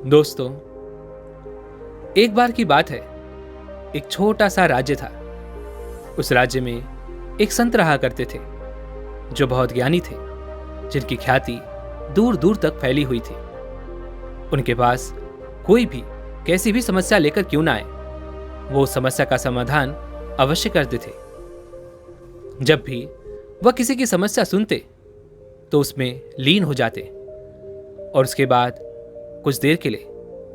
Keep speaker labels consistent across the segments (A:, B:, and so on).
A: दोस्तों, एक बार की बात है। एक छोटा सा राज्य था। उस राज्य में एक संत रहा करते थे जो बहुत ज्ञानी थे, जिनकी ख्याति दूर दूर तक फैली हुई थी। उनके पास कोई भी कैसी भी समस्या लेकर क्यों ना आए, वो उस समस्या का समाधान अवश्य करते थे। जब भी वह किसी की समस्या सुनते तो उसमें लीन हो जाते और उसके बाद कुछ देर के लिए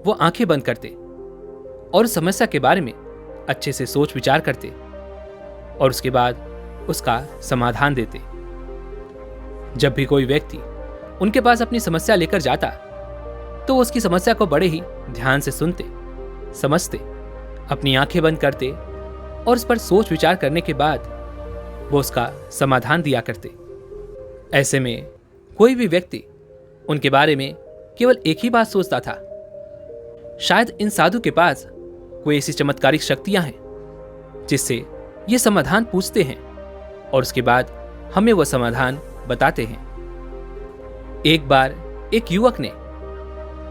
A: वो आंखें बंद करते और उस समस्या के बारे में अच्छे से सोच विचार करते और उसके बाद उसका समाधान देते। जब भी कोई व्यक्ति उनके पास अपनी समस्या लेकर जाता तो वो उसकी समस्या को बड़े ही ध्यान से सुनते, समझते, अपनी आंखें बंद करते और उस पर सोच विचार करने के बाद वो उसका समाधान दिया करते। ऐसे में कोई भी व्यक्ति उनके बारे में केवल एक ही बात सोचता था, शायद इन साधु के पास कोई ऐसी चमत्कारिक शक्तियां हैं जिससे ये समाधान पूछते हैं और उसके बाद हमें वह समाधान बताते हैं। एक बार एक युवक ने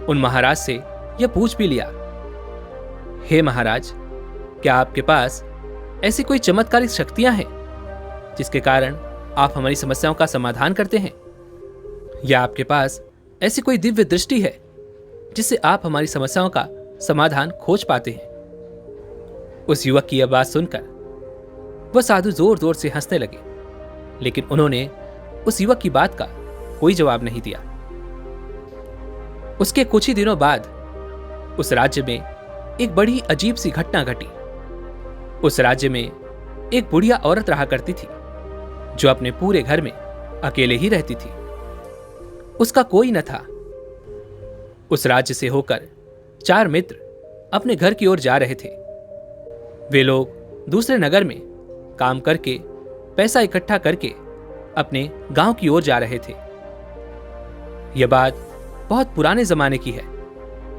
A: उन महाराज से यह पूछ भी लिया, हे महाराज, क्या आपके पास ऐसी कोई चमत्कारिक शक्तियां हैं जिसके कारण आप हमारी समस्याओं का समाधान करते हैं, या आपके पास ऐसी कोई दिव्य दृष्टि है जिससे आप हमारी समस्याओं का समाधान खोज पाते हैं। उस युवक की यह बात सुनकर वह साधु जोर जोर से हंसने लगे, लेकिन उन्होंने उस युवक की बात का कोई जवाब नहीं दिया। उसके कुछ ही दिनों बाद उस राज्य में एक बड़ी अजीब सी घटना घटी। उस राज्य में एक बुढ़िया औरत रहा करती थी जो अपने पूरे घर में अकेले ही रहती थी। उसका कोई न था। उस राज्य से होकर 4 मित्र अपने घर की ओर जा रहे थे। वे लोग दूसरे नगर में काम करके पैसा इकट्ठा करके अपने गांव की ओर जा रहे थे। यह बात बहुत पुराने जमाने की है,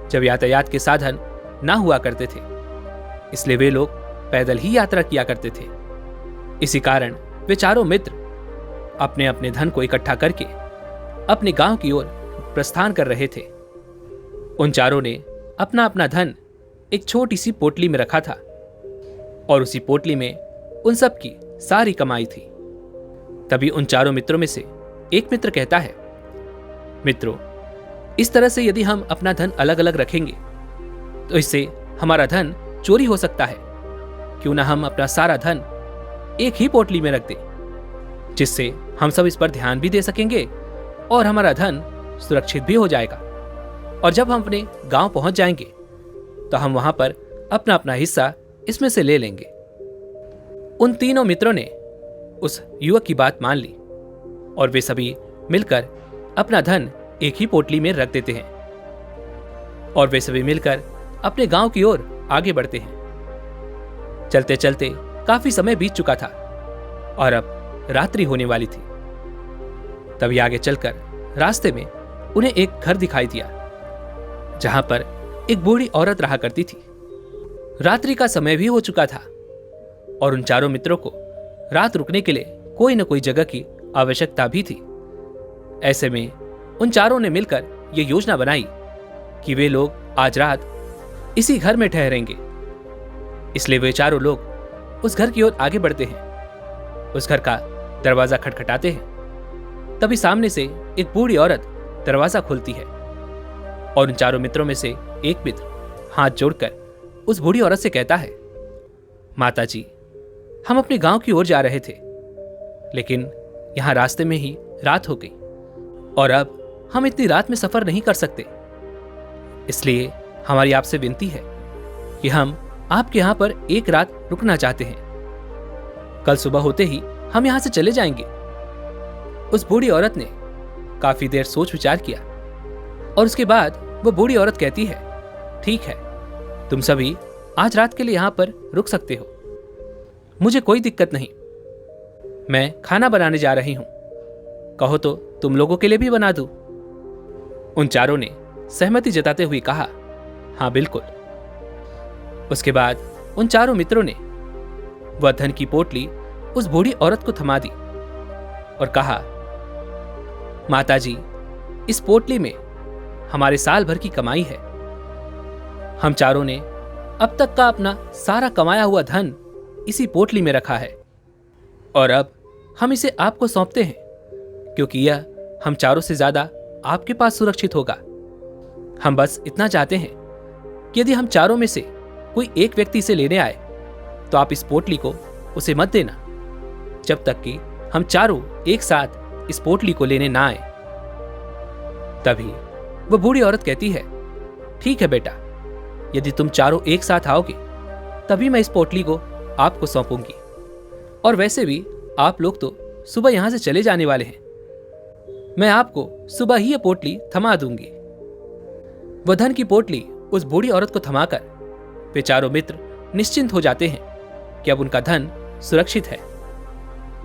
A: जब यातायात के साधन ना हुआ करते थे, इसलिए वे लोग पैदल ही यात्रा किया करते थे। इसी कारण वे चारों मित्र अपने अपने धन को इकट्ठा करके अपने गांव की ओर प्रस्थान कर रहे थे। उन चारों ने अपना अपना धन एक छोटी सी पोटली में रखा था और उसी पोटली में उन सब की सारी कमाई थी। तभी उन चारों मित्रों में से एक मित्र कहता है, मित्रों, इस तरह से यदि हम अपना धन अलग अलग रखेंगे तो इससे हमारा धन चोरी हो सकता है। क्यों ना हम अपना सारा धन एक ही पोटली में रख दें, जिससे हम सब इस पर ध्यान भी दे सकेंगे और हमारा धन सुरक्षित भी हो जाएगा। और जब हम अपने गांव पहुंच जाएंगे तो हम वहां पर अपना अपना हिस्सा इसमें से ले लेंगे। उन तीनों मित्रों ने उस युवक की बात मान ली और वे सभी मिलकर अपना धन एक ही पोटली में रख देते हैं और वे सभी मिलकर अपने गांव की ओर आगे बढ़ते हैं। चलते चलते काफी समय बीत चुका था और अब रात्रि होने वाली थी। तभी आगे चलकर रास्ते में उन्हें एक घर दिखाई दिया जहां पर एक बूढ़ी औरत रहा करती थी। रात्रि का समय भी हो चुका था और उन चारों मित्रों को रात रुकने के लिए कोई न कोई जगह की आवश्यकता भी थी। ऐसे में उन चारों ने मिलकर यह योजना बनाई कि वे लोग आज रात इसी घर में ठहरेंगे। इसलिए वे चारों लोग उस घर की ओर आगे बढ़ते हैं। उस घर का दरवाजा खटखटाते हैं। तभी सामने से एक बूढ़ी औरत दरवाजा खोलती है और उन चारों मित्रों में से एक मित्र हाथ जोड़कर उस बूढ़ी औरत से कहता है, माता जी, हम अपने गांव की ओर जा रहे थे, लेकिन यहां रास्ते में ही रात हो गई और अब हम इतनी रात में सफर नहीं कर सकते। इसलिए हमारी आपसे विनती है कि हम आपके यहां पर एक रात रुकना चाहते हैं। कल सुबह होते ही हम यहां से चले जाएंगे। उस बूढ़ी औरत ने काफी देर सोच विचार किया और उसके बाद वो बूढ़ी औरत कहती है, ठीक है, तुम सभी आज रात के लिए यहां पर रुक सकते हो, मुझे कोई दिक्कत नहीं। मैं खाना बनाने जा रही हूं, कहो तो तुम लोगों के लिए भी बना दूं। उन चारों ने सहमति जताते हुए कहा, हाँ बिल्कुल। उसके बाद उन चारों मित्रों ने वह धन की पोटली उस बूढ़ी औरत को थमा दी और कहा, माताजी, इस पोटली में हमारे साल भर की कमाई है हम चारों ने अब तक का अपना सारा कमाया हुआ धन इसी पोटली में रखा है और अब हम इसे आपको सौंपते हैं, क्योंकि यह हम चारों से ज्यादा आपके पास सुरक्षित होगा। हम बस इतना चाहते हैं कि यदि हम चारों में से कोई एक व्यक्ति इसे लेने आए तो आप इस पोटली को उसे मत देना जब तक कि हम चारों एक साथ इस पोटली को लेने ना आए। तभी वह बूढ़ी औरत कहती है, ठीक है बेटा, यदि तुम चारों एक साथ आओगे तभी मैं इस पोटली को आपको सौंपूंगी। और वैसे भी आप लोग तो सुबह यहां से चले जाने वाले हैं, मैं आपको सुबह ही यह पोटली थमा दूंगी। वह धन की पोटली उस बूढ़ी औरत को थमाकर वे चारों मित्र निश्चिंत हो जाते हैं कि अब उनका धन सुरक्षित है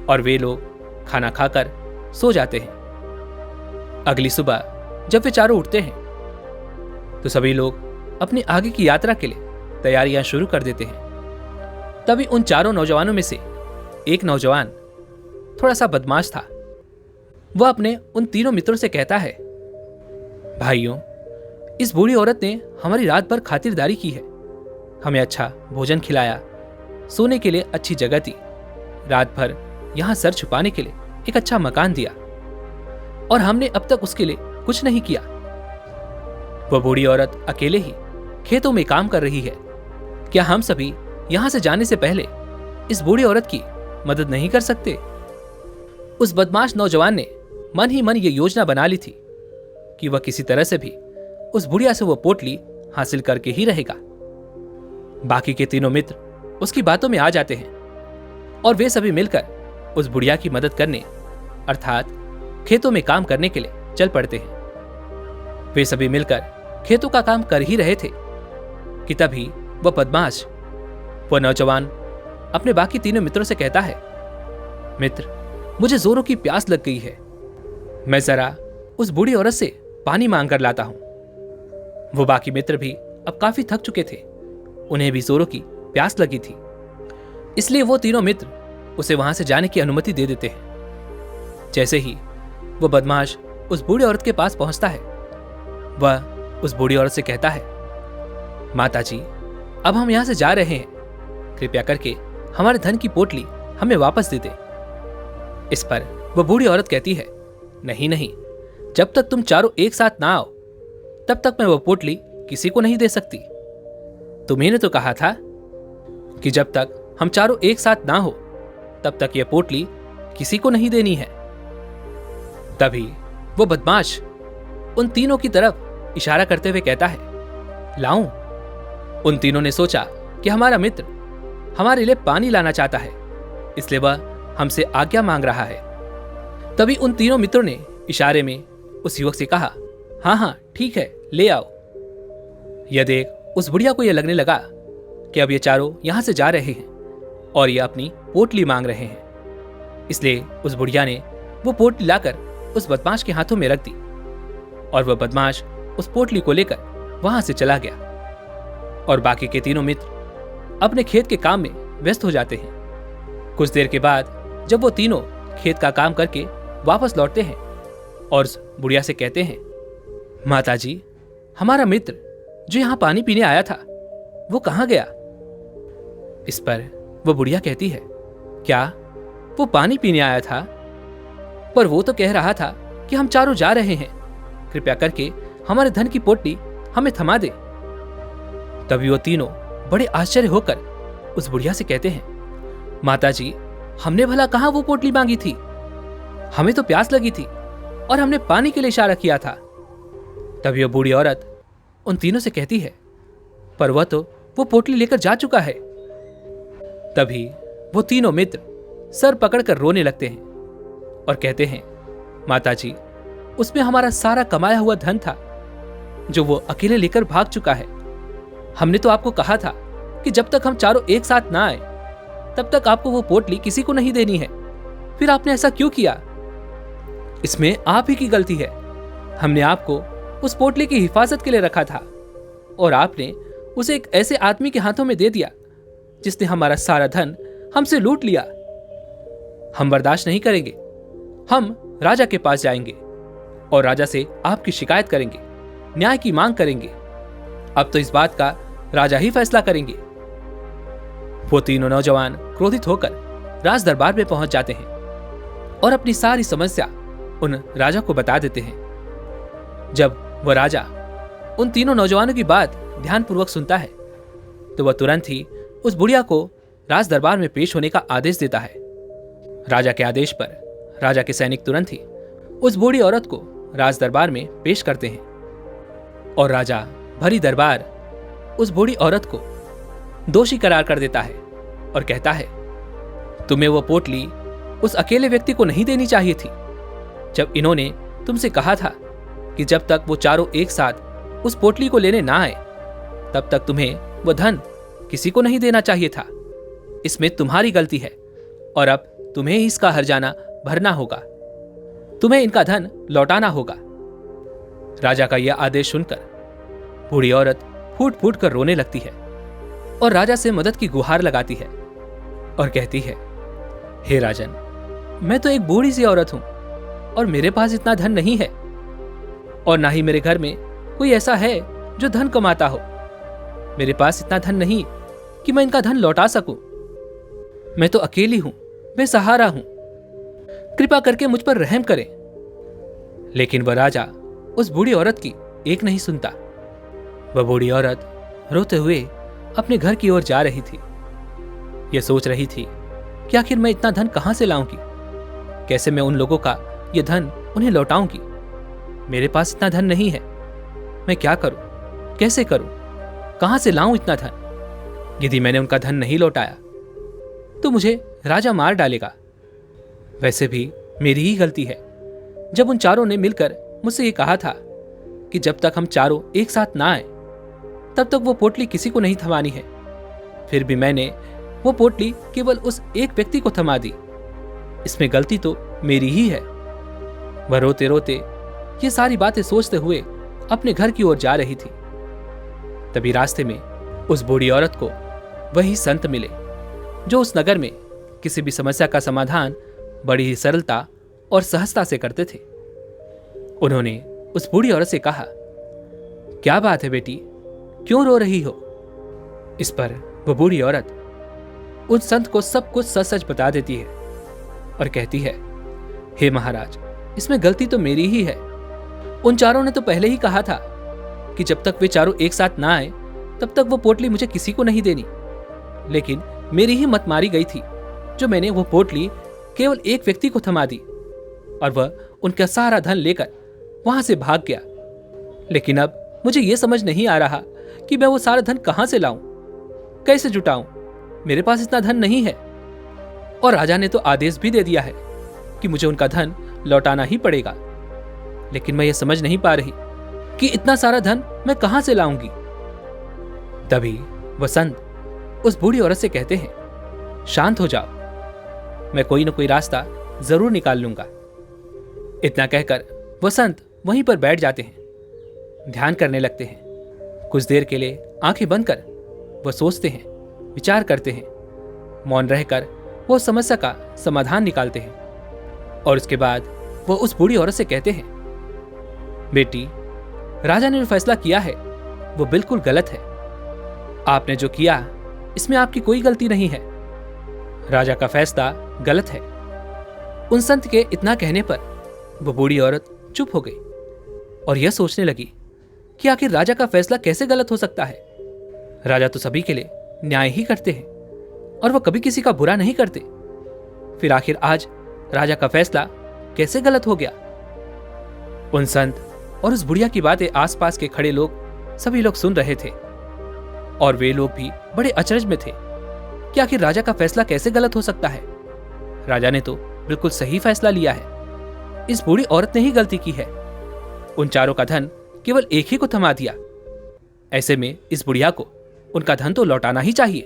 A: और वे लोग खाना खाकर सो जाते हैं। अगली सुबह जब वे चारों उठते हैं तो सभी लोग अपनी आगे की यात्रा के लिए तैयारियां शुरू कर देते हैं। तभी उन चारों नौजवानों में से एक नौजवान थोड़ा सा बदमाश था। वह अपने उन तीनों मित्रों से कहता है, भाइयों, इस बूढ़ी औरत ने हमारी रात भर खातिरदारी की है, हमें अच्छा भोजन खिलाया, सोने के लिए अच्छी जगह दी, रात भर यहां सर छुपाने के लिए एक अच्छा मकान दिया और हमने अब तक उसके लिए कुछ नहीं किया। वह बूढ़ी औरत अकेले ही खेतों में काम कर रही है, क्या हम सभी यहां से जाने से पहले इस बूढ़ी औरत की मदद नहीं कर सकते? उस बदमाश नौजवान ने मन ही मन ये योजना बना ली थी कि वह किसी तरह से भी उस बुढ़िया से वह पोटली हासिल करके ही रहेगा। बाकी के तीनों मित्र उसकी बातों में आ जाते हैं और वे सभी मिलकर उस बुढ़िया की मदद करने अर्थात खेतों में काम करने के लिए चल पड़ते हैं। वे सभी मिलकर खेतों का काम कर ही रहे थे कि तभी वह बदमाश, वह नौजवान अपने बाकी तीनों मित्रों से कहता है, मित्र, मुझे जोरों की प्यास लग गई है, मैं जरा उस बूढ़ी औरत से पानी मांग कर लाता हूं। वो बाकी मित्र भी अब काफी थक चुके थे, उन्हें भी जोरों की प्यास लगी थी, इसलिए वो तीनों मित्र उसे वहां से जाने की अनुमति दे देते हैं। जैसे ही वो बदमाश उस बूढ़ी औरत के पास पहुंचता है, वह उस बूढ़ी औरत से कहता है, माताजी, अब हम यहां से जा रहे हैं, कृपया करके हमारे धन की पोटली हमें वापस दे दे। इस पर वह बूढ़ी औरत कहती है, नहीं नहीं, जब तक तुम चारों एक साथ ना आओ तब तक मैं वह पोटली किसी को नहीं दे सकती। तुम्ही ने तो कहा था कि जब तक हम चारों एक साथ ना हो तब तक यह पोटली किसी को नहीं देनी है। तभी वो बदमाश उन तीनों की तरफ इशारा करते हुए कहता है, लाऊं। उन तीनों ने सोचा कि हमारा मित्र हमारे लिए पानी लाना चाहता है, इसलिए वह हमसे आज्ञा मांग रहा है। तभी उन तीनों मित्रों ने इशारे में उस युवक से कहा, हाँ हाँ ठीक है, ले आओ। यह देख उस बुढ़िया को यह लगने लगा कि अब ये चारों यहां से जा रहे हैं और ये अपनी पोटली मांग रहे हैं, इसलिए उस बुढ़िया ने वो पोटली लाकर उस बदमाश के हाथों में रख दी और वह बदमाश उस पोटली को लेकर वहां से चला गया और बाकी के तीनों मित्र अपने खेत के काम में व्यस्त हो जाते हैं। कुछ देर के बाद जब वो तीनों खेत का काम करके वापस लौटते हैं और उस बुढ़िया से कहते हैं, माताजी, हमारा मित्र जो यहां पानी पीने आया था वो कहां गया? इस पर वो बुढ़िया कहती है, क्या वो पानी पीने आया था? पर वो तो कह रहा था कि हम चारों जा रहे हैं, कृपया करके हमारे धन की पोटली हमें थमा दे। तभी वो तीनों बड़े आश्चर्य होकर उस बुढ़िया से कहते हैं, माताजी, हमने भला कहां वो पोटली मांगी थी? हमें तो प्यास लगी थी और हमने पानी के लिए इशारा किया था। तभी वो बूढ़ी औरत उन तीनों से कहती है, पर वह तो वो पोटली लेकर जा चुका है। तभी वो तीनों मित्र सर पकड़कर रोने लगते हैं और कहते हैं, माताजी, उसमें हमारा सारा कमाया हुआ धन था जो वो अकेले लेकर भाग चुका है। हमने तो आपको कहा था कि जब तक हम चारों एक साथ ना आए तब तक आपको वो पोटली किसी को नहीं देनी है, फिर आपने ऐसा क्यों किया? इसमें आप ही की गलती है। हमने आपको उस पोटली की हिफाजत के लिए रखा था और आपने उसे एक ऐसे आदमी के हाथों में दे दिया जिसने हमारा सारा धन हमसे लूट लिया। हम बर्दाश्त नहीं करेंगे, हम राजा के पास जाएंगे और राजा से आपकी शिकायत करेंगे, न्याय की मांग करेंगे। अब तो इस बात का राजा ही फैसला करेंगे। वो तीनों नौजवान क्रोधित होकर राज दरबार में पहुंच जाते हैं और अपनी सारी समस्या उन राजा को बता देते हैं। जब वह राजा उन तीनों नौजवानों की बात ध्यानपूर्वक सुनता है तो वह तुरंत ही उस बुढ़िया को राज दरबार में पेश होने का आदेश देता है। राजा के आदेश पर राजा के सैनिक तुरंत ही उस बूढ़ी औरत को राज दरबार में पेश करते हैं और राजा भरी दरबार उस बूढ़ी औरत को दोषी करार कर देता है और कहता है, तुम्हें वो पोटली उस अकेले व्यक्ति को नहीं देनी चाहिए थी। जब इन्होंने तुमसे कहा था कि जब तक वो चारों एक साथ उस पोटली को लेने ना आए तब तक तुम्हें वो धन किसी को नहीं देना चाहिए था। इसमें तुम्हारी गलती है और अब तुम्हें ही इसका हर्जाना भरना होगा। तुम्हें इनका धन लौटाना होगा। राजा का यह आदेश सुनकर बूढ़ी औरत फूट फूट कर रोने लगती है और राजा से मदद की गुहार लगाती है और कहती है, हे राजन, मैं तो एक बूढ़ी सी औरत हूं और मेरे पास इतना धन नहीं है और ना ही मेरे घर में कोई ऐसा है जो धन कमाता हो। मेरे पास इतना धन नहीं कि मैं इनका धन लौटा सकूं। मैं तो अकेली हूं, बेसहारा हूं। कृपा करके मुझ पर रहम करें। लेकिन वह राजा उस बूढ़ी औरत की एक नहीं सुनता। वह बूढ़ी औरत रोते हुए अपने घर की ओर जा रही थी। यह सोच रही थी कि आखिर मैं इतना धन कहां से लाऊंगी, कैसे मैं उन लोगों का यह धन उन्हें लौटाऊंगी। मेरे पास इतना धन नहीं है। मैं क्या करूं, कैसे करूं, कहां से लाऊं इतना धन। यदि मैंने उनका धन नहीं लौटाया तो मुझे राजा मार डालेगा। वैसे भी मेरी ही गलती है। जब उन चारों ने मिलकर मुझसे ये कहा था कि जब तक हम चारों एक साथ ना आए तब तक वो पोटली किसी को नहीं थमानी है, फिर भी मैंने वो पोटली केवल उस एक व्यक्ति को थमा दी। इसमें गलती तो मेरी ही है। वह रोते रोते ये सारी बातें सोचते हुए अपने घर की ओर जा रही थी। तभी रास्ते में उस बूढ़ी औरत को वही संत मिले जो उस नगर में किसी भी समस्या का समाधान बड़ी ही सरलता और सहजता से करते थे। उन्होंने उस बूढ़ी औरत से कहा, क्या बात है बेटी, क्यों रो रही हो? इस पर वह बूढ़ी औरत उस संत को सब कुछ सच सच बता देती है और कहती है, हे महाराज, इसमें गलती तो मेरी ही है। उन चारों ने तो पहले ही कहा था कि जब तक वे चारों एक साथ ना आए तब तक वो पोटली मुझे किसी को नहीं देनी। लेकिन मेरी ही मत मारी गई थी जो मैंने वो पोटली केवल एक व्यक्ति को थमा दी और वह उनका सारा धन लेकर वहां से भाग गया। लेकिन अब मुझे यह समझ नहीं आ रहा कि मैं वो सारा धन कहां से लाऊं, कैसे जुटाऊं। मेरे पास इतना धन नहीं है और राजा ने तो आदेश भी दे दिया है कि मुझे उनका धन लौटाना ही पड़ेगा। लेकिन मैं ये समझ नहीं पा रही कि इतना सारा धन मैं कहां से लाऊंगी। तभी वह संत उस बूढ़ी औरत से कहते हैं, शांत हो जाओ, मैं कोई ना कोई रास्ता जरूर निकाल लूंगा। इतना कहकर वह संत वहीं पर बैठ जाते हैं, ध्यान करने लगते हैं। कुछ देर के लिए आंखें बंद कर वह सोचते हैं, विचार करते हैं। मौन रहकर वो समस्या का समाधान निकालते हैं और उसके बाद वो उस बूढ़ी औरत से कहते हैं, बेटी, राजा ने जो फैसला किया है वो बिल्कुल गलत है। आपने जो किया इसमें आपकी कोई गलती नहीं है। राजा का फैसला गलत है। उन संत के इतना कहने पर वो बूढ़ी औरत चुप हो गई और यह सोचने लगी कि आखिर राजा का फैसला कैसे गलत हो सकता है। राजा तो सभी के लिए न्याय ही करते हैं और वह कभी किसी का बुरा नहीं करते। फिर आखिर आज राजा का फैसला कैसे गलत हो गया। उन संत और उस बुढ़िया की बातें आसपास के खड़े लोग सभी लोग सुन रहे थे और वे लोग भी बड़े अचरज में थे कि आखिर राजा का फैसला कैसे गलत हो सकता है। राजा ने तो बिल्कुल सही फैसला लिया है। इस बूढ़ी औरत ने ही गलती की है। उन चारों का धन केवल एक ही को थमा दिया। ऐसे में इस बुढ़िया को उनका धन तो लौटाना ही चाहिए।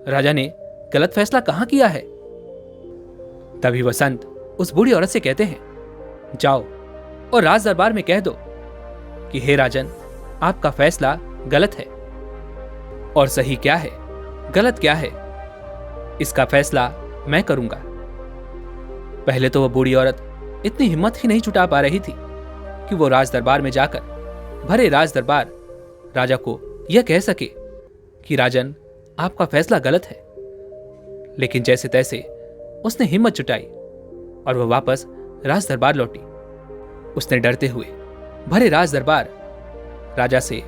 A: राजा ने गलत फैसला कहां किया है। तभी वह संत उस बूढ़ी औरत से कहते हैं, जाओ और राज दरबार में कह दो कि हे राजन, आपका फैसला गलत है और सही क्या है, गलत क्या है, इसका फैसला मैं करूंगा। पहले तो वह बूढ़ी औरत इतनी हिम्मत ही नहीं जुटा पा रही थी कि वो राज दरबार में जाकर भरे राज दरबार राजा को यह कह सके कि राजन, आपका फैसला गलत है। लेकिन जैसे तैसे उसने हिम्मत जुटाई और वह वापस राज दरबार लौटी। उसने डरते हुए भरे राज दरबार राजा से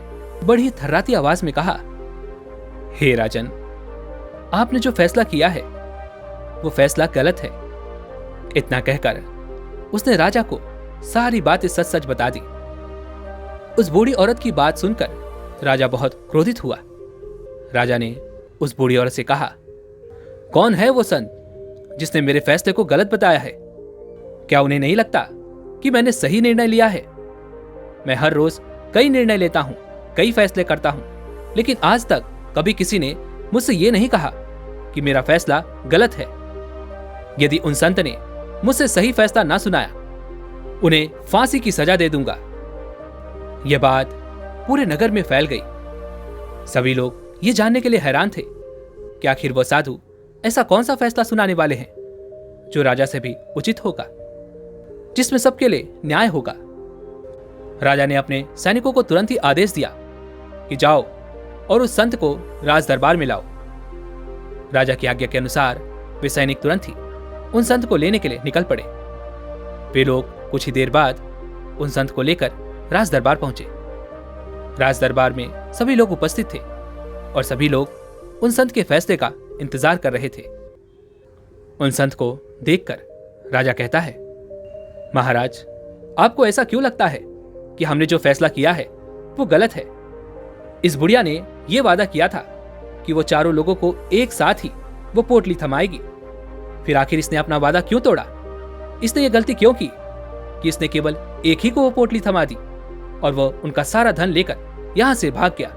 A: बड़ी थर्राती आवाज में कहा, हे राजन, आपने जो फैसला किया है वो फैसला गलत है। इतना कहकर उसने राजा को सारी बातें सच सच बता दी। उस बूढ़ी औरत की बात सुनकर राजा बहुत क्रोधित हुआ। राजा ने उस बूढ़ी औरत से कहा, कौन है वो संत जिसने मेरे फैसले को गलत बताया है? क्या उन्हें नहीं लगता कि मैंने सही निर्णय लिया है? मैं हर रोज कई निर्णय लेता हूं, कई फैसले करता हूं, लेकिन आज तक कभी किसी ने मुझसे यह नहीं कहा कि मेरा फैसला गलत है। यदि उन संत ने मुझसे सही फैसला ना सुनाया, उन्हें फांसी की सजा दे दूंगा। यह बात पूरे नगर में फैल गई। सभी लोग ये जानने के लिए हैरान थे कि आखिर वह साधु ऐसा कौन सा फैसला सुनाने वाले हैं जो राजा से भी उचित होगा, जिसमें सबके लिए न्याय होगा। राजा ने अपने सैनिकों को तुरंत ही आदेश दिया कि जाओ और उस संत को राज दरबार में लाओ। राजा की आज्ञा के अनुसार वे सैनिक तुरंत ही उन संत को लेने के लिए निकल पड़े। वे लोग कुछ ही देर बाद उन संत को लेकर राज दरबार पहुंचे। राज दरबार में सभी लोग उपस्थित थे और सभी लोग उन संत के फैसले का इंतजार कर रहे थे। उन संत को देखकर राजा कहता है, महाराज, आपको ऐसा क्यों लगता है कि हमने जो फैसला किया है वो गलत है? इस बुढ़िया ने यह वादा किया था कि वो चारों लोगों को एक साथ ही वो पोटली थमाएगी। फिर आखिर इसने अपना वादा क्यों तोड़ा? इसने ये गलती क्यों की कि इसने केवल एक ही को वो पोटली थमा दी और वो उनका सारा धन लेकर यहां से भाग गया?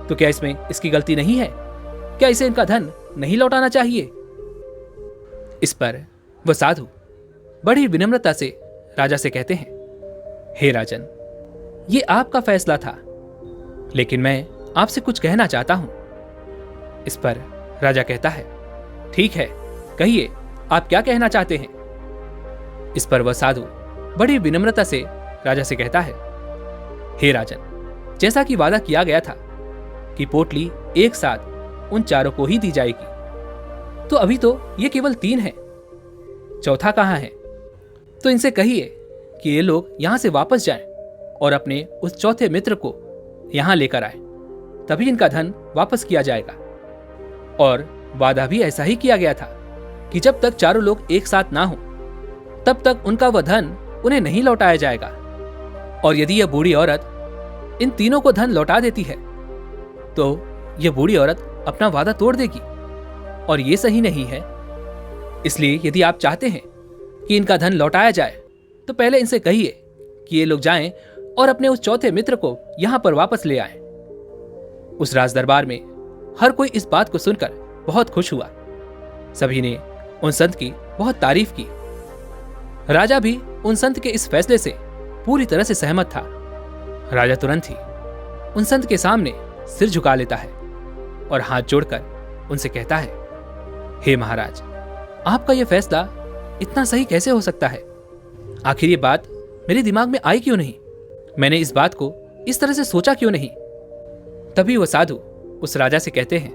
A: तो क्या इसमें इसकी गलती नहीं है? क्या इसे इनका धन नहीं लौटाना चाहिए? इस पर वह साधु बड़ी विनम्रता से राजा से कहते हैं, हे राजन, ये आपका फैसला था, लेकिन मैं आपसे कुछ कहना चाहता हूं। इस पर राजा कहता है, ठीक है, कहिए, आप क्या कहना चाहते हैं? इस पर वह साधु बड़ी विनम्रता से राजा से कहता है, हे राजन, जैसा कि वादा किया गया था कि पोटली एक साथ उन चारों को ही दी जाएगी, तो अभी तो ये केवल 3 है, चौथा कहां है? तो इनसे कहिए कि ये लोग यहां से वापस जाएं और अपने उस चौथे मित्र को यहां लेकर आए, तभी इनका धन वापस किया जाएगा। और वादा भी ऐसा ही किया गया था कि जब तक चारों लोग एक साथ ना हो, तब तक उनका वह धन उन्हें नहीं लौटाया जाएगा। और यदि यह बूढ़ी औरत इन तीनों को धन लौटा देती है, तो यह बूढ़ी औरत अपना वादा तोड़ देगी, और ये सही नहीं है। इसलिए यदि आप चाहते हैं कि इनका धन लौटाया जाए, तो पहले इनसे कहिए कि ये लोग जाएं और अपने उस चौथे मित्र को यहां पर वापस ले आएं। उस राज दरबार में हर कोई इस बात को सुनकर बहुत खुश हुआ। सभी ने उन संत की बहुत तारीफ की। राजा भी उन संत के इस फैसले से पूरी तरह से सहमत था। राजा तुरंत ही उन संत के सामने सिर झुका लेता है और हाथ जोड़कर उनसे कहता है, हे महाराज, आपका यह फैसला इतना सही कैसे हो सकता है? आखिर ये बात मेरे दिमाग में आई क्यों नहीं? मैंने इस बात को इस तरह से सोचा क्यों नहीं? तभी वो साधु उस राजा से कहते हैं,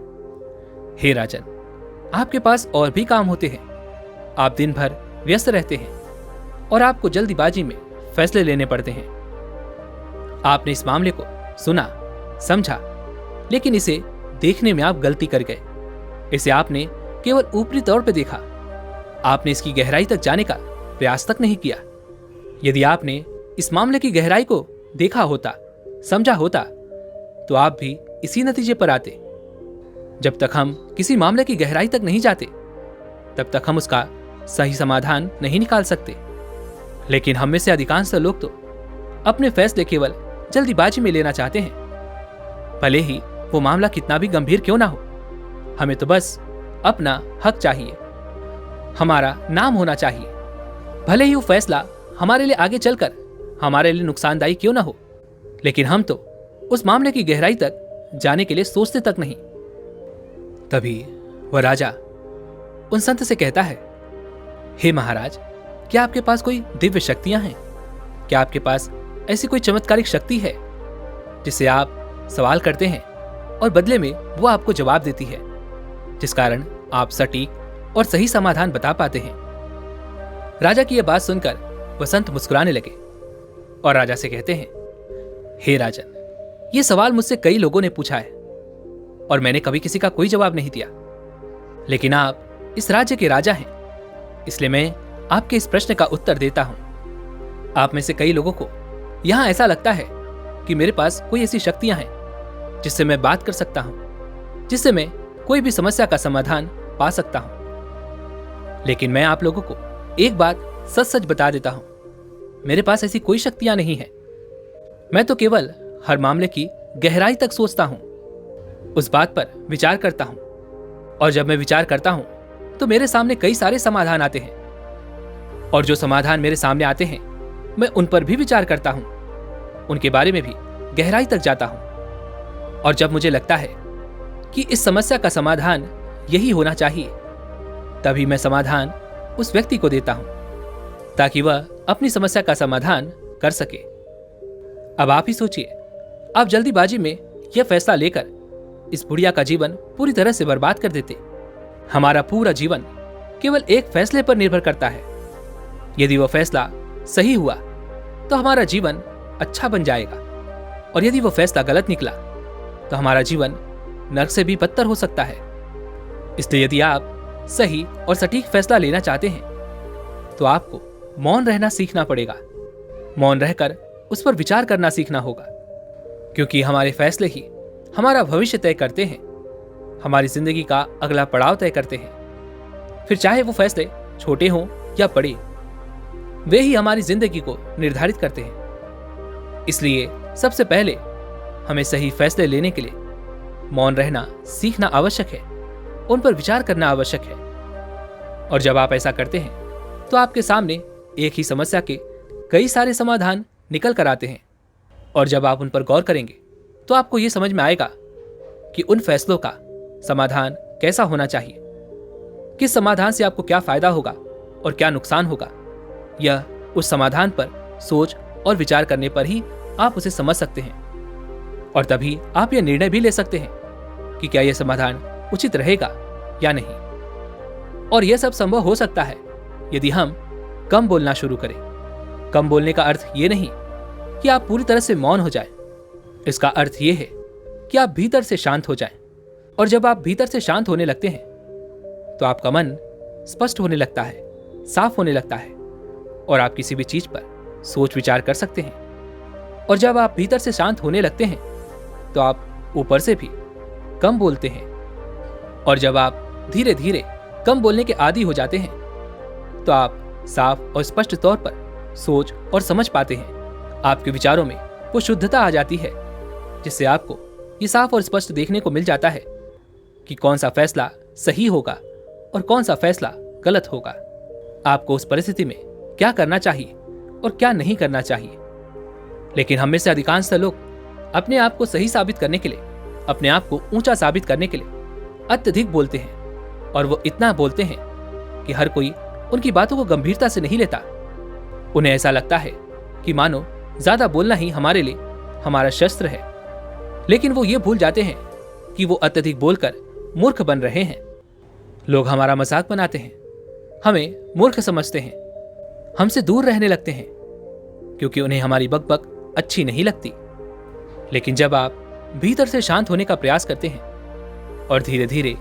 A: हे राजन, आपके पास और भी काम होते हैं। आप दिन भर व्यस्त रहते हैं और आपको जल्दीबाजी में फैसले लेने पड़ते हैं। आपने इस मामले को सुना, समझा, लेकिन इसे देखने में आप गलती कर गए। इसे आपने केवल ऊपरी तौर पे देखा। आपने इसकी गहराई तक जाने का प्रयास तक नहीं किया। यदि आपने इस मामले की गहराई को देखा होता, समझा होता, तो आप भी इसी नतीजे पर आते। जब तक हम किसी मामले की गहराई तक नहीं जाते, तब तक हम उसका सही समाधान नहीं निकाल सकते। लेकिन हम में से अधिकांश लोग तो अपने फैसले केवल जल्दीबाजी में लेना चाहते हैं। भले ही वो मामला कितना भी गंभीर क्यों ना हो, हमें तो बस अपना हक चाहिए, हमारा नाम होना चाहिए। भले ही वो फैसला हमारे लिए आगे चलकर हमारे लिए नुकसानदायी क्यों ना हो, लेकिन हम तो उस मामले की गहराई तक जाने के लिए सोचते तक नहीं। तभी वह राजा उन संत से कहता है, हे महाराज, क्या आपके पास कोई दिव्य शक्तियां हैं? क्या आपके पास ऐसी कोई चमत्कारिक शक्ति है जिससे आप सवाल करते हैं और बदले में वो आपको जवाब देती है, जिस कारण आप सटीक और सही समाधान बता पाते हैं। राजा की यह बात सुनकर वसंत मुस्कुराने लगे और राजा से कहते हैं, हे राजन, ये सवाल मुझसे कई लोगों ने पूछा है और मैंने कभी किसी का कोई जवाब नहीं दिया, लेकिन आप इस राज्य के राजा हैं, इसलिए मैं आपके इस प्रश्न का उत्तर देता हूं। आप में से कई लोगों को यहां ऐसा लगता है कि मेरे पास कोई ऐसी शक्तियां हैं जिससे मैं बात कर सकता हूं, जिससे मैं कोई भी समस्या का समाधान पा सकता हूं। लेकिन मैं आप लोगों को एक बात सच सच बता देता हूं, मेरे पास ऐसी कोई शक्तियां नहीं है। मैं तो केवल हर मामले की गहराई तक सोचता हूं, उस बात पर विचार करता हूं, और जब मैं विचार करता हूं तो मेरे सामने कई सारे समाधान आते हैं, और जो समाधान मेरे सामने आते हैं मैं उन पर भी विचार करता हूं, उनके बारे में भी गहराई तक जाता हूं, और जब मुझे लगता है कि इस समस्या का समाधान यही होना चाहिए, तभी मैं समाधान उस व्यक्ति को देता हूं ताकि वह अपनी समस्या का समाधान कर सके। अब आप ही सोचिए, आप जल्दीबाजी में यह फैसला लेकर इस बुढ़िया का जीवन पूरी तरह से बर्बाद कर देते। हमारा पूरा जीवन केवल एक फैसले पर निर्भर करता है। यदि वह फैसला सही हुआ तो हमारा जीवन अच्छा बन जाएगा, और यदि वह फैसला गलत निकला तो हमारा जीवन नरक से भी बदतर हो सकता है। इसलिए यदि आप सही और सटीक फैसला लेना चाहते हैं तो आपको मौन रहना सीखना पड़ेगा। मौन रहकर उस पर विचार करना सीखना होगा, क्योंकि हमारे फैसले ही हमारा भविष्य तय करते हैं, हमारी जिंदगी का अगला पड़ाव तय करते हैं। फिर चाहे वो फैसले छोटे हों या बड़े, वे ही हमारी जिंदगी को निर्धारित करते हैं। इसलिए सबसे पहले हमें सही फैसले लेने के लिए मौन रहना सीखना आवश्यक है, उन पर विचार करना आवश्यक है। और जब आप ऐसा करते हैं तो आपके सामने एक ही समस्या के कई सारे समाधान निकल कर आते हैं, और जब आप उन पर गौर करेंगे तो आपको यह समझ में आएगा कि उन फैसलों का समाधान कैसा होना चाहिए, किस समाधान से आपको क्या फायदा होगा और क्या नुकसान होगा। यह उस समाधान पर सोच और विचार करने पर ही आप उसे समझ सकते हैं, और तभी आप यह निर्णय भी ले सकते हैं कि क्या यह समाधान उचित रहेगा या नहीं। और यह सब संभव हो सकता है यदि हम कम बोलना शुरू करें। कम बोलने का अर्थ यह नहीं कि आप पूरी तरह से मौन हो जाएं। इसका अर्थ यह है कि आप भीतर से शांत हो जाएं, और जब आप भीतर से शांत होने लगते हैं तो आपका मन स्पष्ट होने लगता है, साफ होने लगता है, और आप किसी भी चीज पर सोच विचार कर सकते हैं। और जब आप भीतर से शांत होने लगते हैं तो आप ऊपर से भी कम बोलते हैं, और जब आप धीरे धीरे कम बोलने के आदी हो जाते हैं तो आप साफ और स्पष्ट तौर पर सोच और समझ पाते हैं। आपके विचारों में वो शुद्धता आ जाती है जिससे आपको ये साफ और स्पष्ट देखने को मिल जाता है कि कौन सा फैसला सही होगा और कौन सा फैसला गलत होगा। आपको उस परिस्थिति में क्या करना चाहिए और क्या नहीं करना चाहिए। लेकिन हम में से अधिकांश लोग अपने आप को सही साबित करने के लिए, अपने आप को ऊंचा साबित करने के लिए अत्यधिक बोलते हैं, और वो इतना बोलते हैं कि हर कोई उनकी बातों को गंभीरता से नहीं लेता। उन्हें ऐसा लगता है कि मानो ज्यादा बोलना ही हमारे लिए हमारा शस्त्र है, लेकिन वो ये भूल जाते हैं कि वो अत्यधिक बोलकर मूर्ख बन रहे हैं। लोग हमारा मजाक बनाते हैं, हमें मूर्ख समझते हैं, हमसे दूर रहने लगते हैं, क्योंकि उन्हें हमारी बकबक अच्छी नहीं लगती। लेकिन जब आप भीतर से शांत होने का प्रयास करते हैं और धीरे धीरे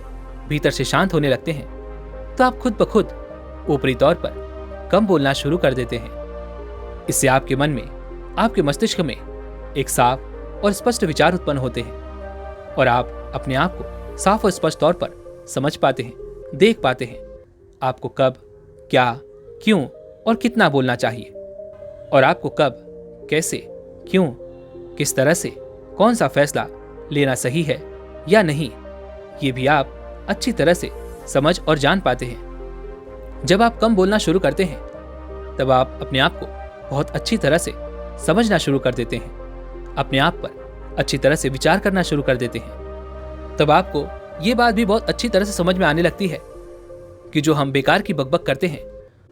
A: भीतर से शांत होने लगते हैं तो आप खुद ब खुद ऊपरी तौर पर कम बोलना शुरू कर देते हैं। इससे आपके मन में, आपके मस्तिष्क में एक साफ और स्पष्ट विचार उत्पन्न होते हैं, और आप अपने आप को साफ और स्पष्ट तौर पर समझ पाते हैं, देख पाते हैं आपको कब, क्या, क्यों और कितना बोलना चाहिए, और आपको कब, कैसे, क्यों, किस तरह से कौन सा फैसला लेना सही है या नहीं, ये भी आप अच्छी तरह से समझ और जान पाते हैं। जब आप कम बोलना शुरू करते हैं तब आप अपने आप को बहुत अच्छी तरह से समझना शुरू कर देते हैं, अपने आप पर अच्छी तरह से विचार करना शुरू कर देते हैं। तब आपको ये बात भी बहुत अच्छी तरह से समझ में आने लगती है कि जो हम बेकार की बकबक करते हैं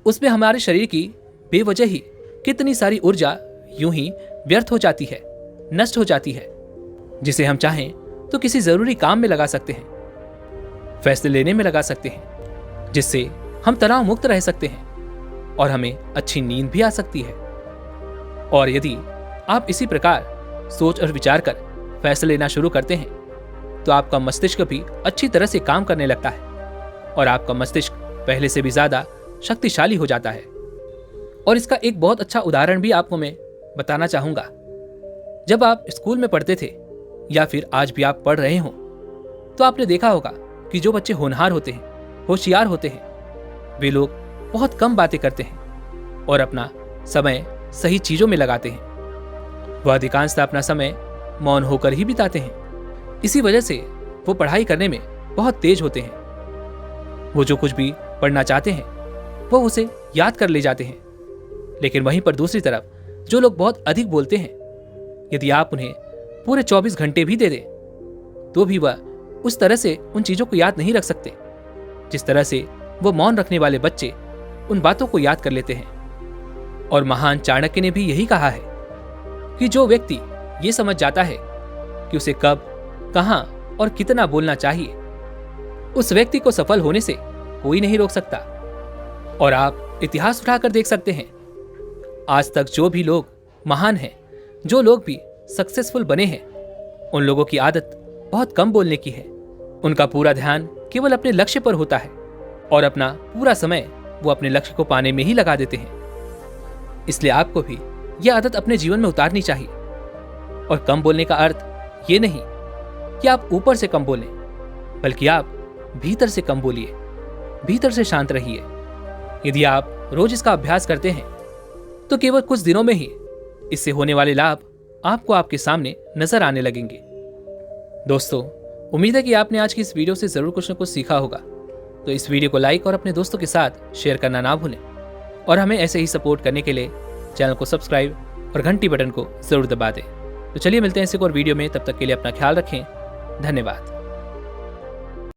A: उसमें हमारे शरीर की बेवजह ही कितनी सारी ऊर्जा यूं ही व्यर्थ हो जाती है, नष्ट हो जाती है। जिसे हम चाहें तो किसी जरूरी काम में लगा सकते हैं, फैसले लेने में लगा सकते हैं, जिससे हम तनाव मुक्त रह सकते हैं और हमें अच्छी नींद भी आ सकती है। और यदि आप इसी प्रकार सोच और विचार कर फैसले लेना शुरू करते हैं तो आपका मस्तिष्क भी अच्छी तरह से काम करने लगता है और आपका मस्तिष्क पहले से भी ज्यादा शक्तिशाली हो जाता है। और इसका एक बहुत अच्छा उदाहरण भी आपको मैं बताना चाहूंगा। जब आप स्कूल में पढ़ते थे या फिर आज भी आप पढ़ रहे हो तो आपने देखा होगा कि जो बच्चे होनहार होते हैं, होशियार होते हैं, वे लोग बहुत कम बातें करते हैं और अपना समय सही चीजों में लगाते हैं। वह अधिकांशतः अपना समय मौन होकर ही बिताते हैं। इसी वजह से वो पढ़ाई करने में बहुत तेज होते हैं। वो जो कुछ भी पढ़ना चाहते हैं वो उसे याद कर ले जाते हैं। लेकिन वहीं पर दूसरी तरफ जो लोग बहुत अधिक बोलते हैं, यदि आप उन्हें पूरे 24 घंटे भी दे दें तो भी वह उस तरह से उन चीजों को याद नहीं रख सकते जिस तरह से वो मौन रखने वाले बच्चे उन बातों को याद कर लेते हैं। और महान चाणक्य ने भी यही कहा है कि जो व्यक्ति ये समझ जाता है कि उसे कब, कहां और कितना बोलना चाहिए, उस व्यक्ति को सफल होने से कोई नहीं रोक सकता। और आप इतिहास उठाकर देख सकते हैं, आज तक जो भी लोग महान हैं, जो लोग भी सक्सेसफुल बने हैं, उन लोगों की आदत बहुत कम बोलने की है। उनका पूरा ध्यान केवल अपने लक्ष्य पर होता है और अपना पूरा समय वो अपने लक्ष्य को पाने में ही लगा देते हैं। इसलिए आपको भी यह आदत अपने जीवन में उतारनी चाहिए। और कम बोलने का अर्थ ये नहीं कि आप ऊपर से कम बोलें, बल्कि आप भीतर से कम बोलिए, भीतर से शांत रहिए। यदि आप रोज इसका अभ्यास करते हैं तो केवल कुछ दिनों में ही इससे होने वाले लाभ आपको आपके सामने नजर आने लगेंगे। दोस्तों, उम्मीद है कि आपने आज की इस वीडियो से जरूर कुछ न कुछ सीखा होगा। तो इस वीडियो को लाइक और अपने दोस्तों के साथ शेयर करना ना भूलें और हमें ऐसे ही सपोर्ट करने के लिए चैनल को सब्सक्राइब और घंटी बटन को जरूर दबा दें। तो चलिए मिलते हैं इस एक और वीडियो में। तब तक के लिए अपना ख्याल रखें। धन्यवाद।